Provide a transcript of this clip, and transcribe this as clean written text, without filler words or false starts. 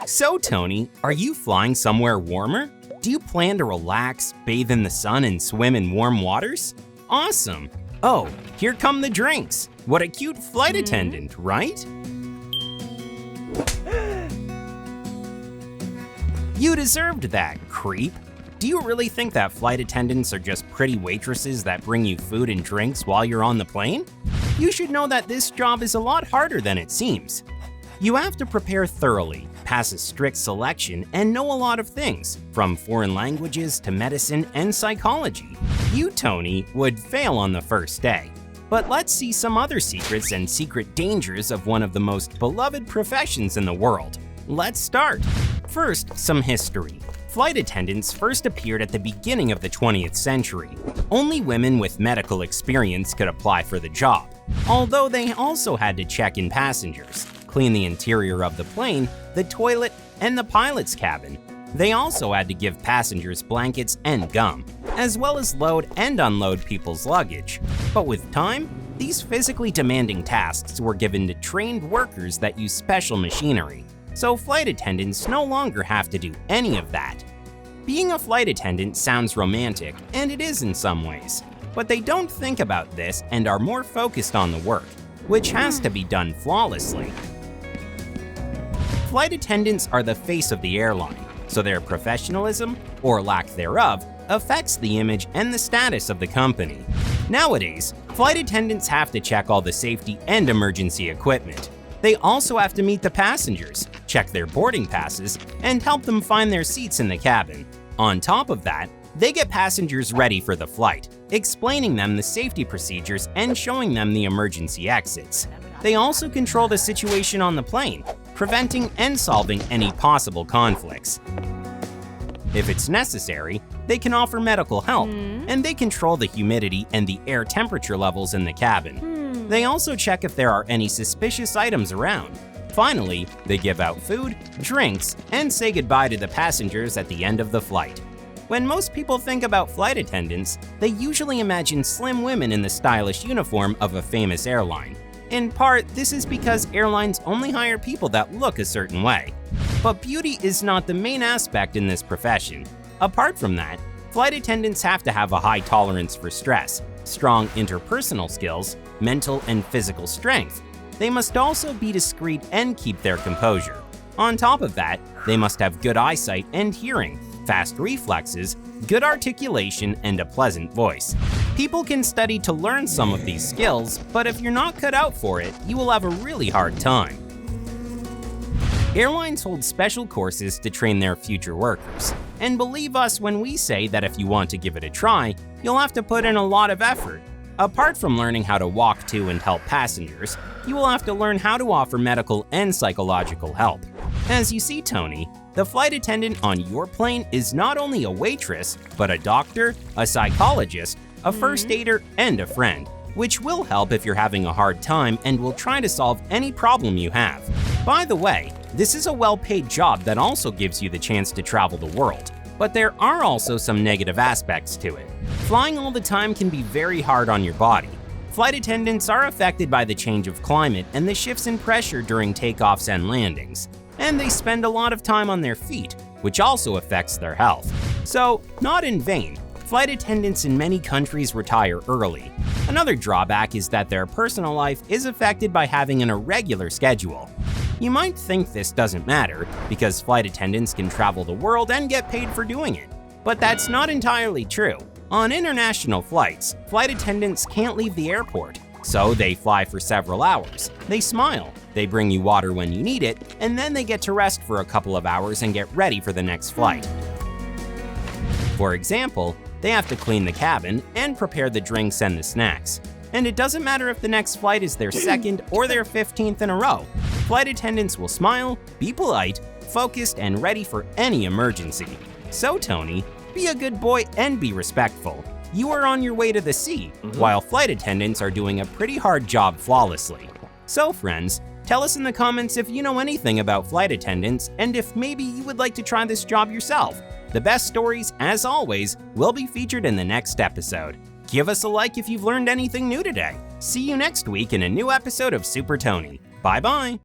So, Tony, are you flying somewhere warmer? Do you plan to relax, bathe in the sun, and swim in warm waters? Awesome! Oh, here come the drinks! What a cute flight attendant, right? You deserved that, creep! Do you really think that flight attendants are just pretty waitresses that bring you food and drinks while you're on the plane? You should know that this job is a lot harder than it seems. You have to prepare thoroughly, pass a strict selection, and know a lot of things, from foreign languages to medicine and psychology. You, Tony, would fail on the first day. But let's see some other secrets and secret dangers of one of the most beloved professions in the world. Let's start. First, some history. Flight attendants first appeared at the beginning of the 20th century. Only women with medical experience could apply for the job, although they also had to check in passengers, clean the interior of the plane, the toilet, and the pilot's cabin. They also had to give passengers blankets and gum, as well as load and unload people's luggage. But with time, these physically demanding tasks were given to trained workers that use special machinery. So flight attendants no longer have to do any of that. Being a flight attendant sounds romantic, and it is in some ways, but they don't think about this and are more focused on the work, which has to be done flawlessly. Flight attendants are the face of the airline, so their professionalism, or lack thereof, affects the image and the status of the company. Nowadays, flight attendants have to check all the safety and emergency equipment. They also have to meet the passengers, check their boarding passes, and help them find their seats in the cabin. On top of that, they get passengers ready for the flight, explaining them the safety procedures and showing them the emergency exits. They also control the situation on the plane, preventing and solving any possible conflicts. If it's necessary, they can offer medical help, and they control the humidity and the air temperature levels in the cabin. They also check if there are any suspicious items around. Finally, they give out food, drinks, and say goodbye to the passengers at the end of the flight. When most people think about flight attendants, they usually imagine slim women in the stylish uniform of a famous airline. In part, this is because airlines only hire people that look a certain way. But beauty is not the main aspect in this profession. Apart from that, flight attendants have to have a high tolerance for stress, strong interpersonal skills, mental and physical strength. They must also be discreet and keep their composure. On top of that, they must have good eyesight and hearing, fast reflexes, good articulation, and a pleasant voice. People can study to learn some of these skills, but if you're not cut out for it, you will have a really hard time. Airlines hold special courses to train their future workers. And believe us when we say that if you want to give it a try, you'll have to put in a lot of effort. Apart from learning how to walk to and help passengers, you will have to learn how to offer medical and psychological help. As you see, Tony, the flight attendant on your plane is not only a waitress, but a doctor, a psychologist, a first aider, and a friend, which will help if you're having a hard time and will try to solve any problem you have. By the way, this is a well-paid job that also gives you the chance to travel the world, but there are also some negative aspects to it. Flying all the time can be very hard on your body. Flight attendants are affected by the change of climate and the shifts in pressure during takeoffs and landings, and they spend a lot of time on their feet, which also affects their health. So, not in vain, flight attendants in many countries retire early. Another drawback is that their personal life is affected by having an irregular schedule. You might think this doesn't matter, because flight attendants can travel the world and get paid for doing it. But that's not entirely true. On international flights, flight attendants can't leave the airport, so they fly for several hours. They smile, they bring you water when you need it, and then they get to rest for a couple of hours and get ready for the next flight. For example, they have to clean the cabin and prepare the drinks and the snacks. And it doesn't matter if the next flight is their second or their 15th in a row. Flight attendants will smile, be polite, focused, and ready for any emergency. So, Tony, be a good boy and be respectful. You are on your way to the sea, while flight attendants are doing a pretty hard job flawlessly. So, friends, tell us in the comments if you know anything about flight attendants and if maybe you would like to try this job yourself. The best stories, as always, will be featured in the next episode. Give us a like if you've learned anything new today. See you next week in a new episode of Super Tony. Bye-bye.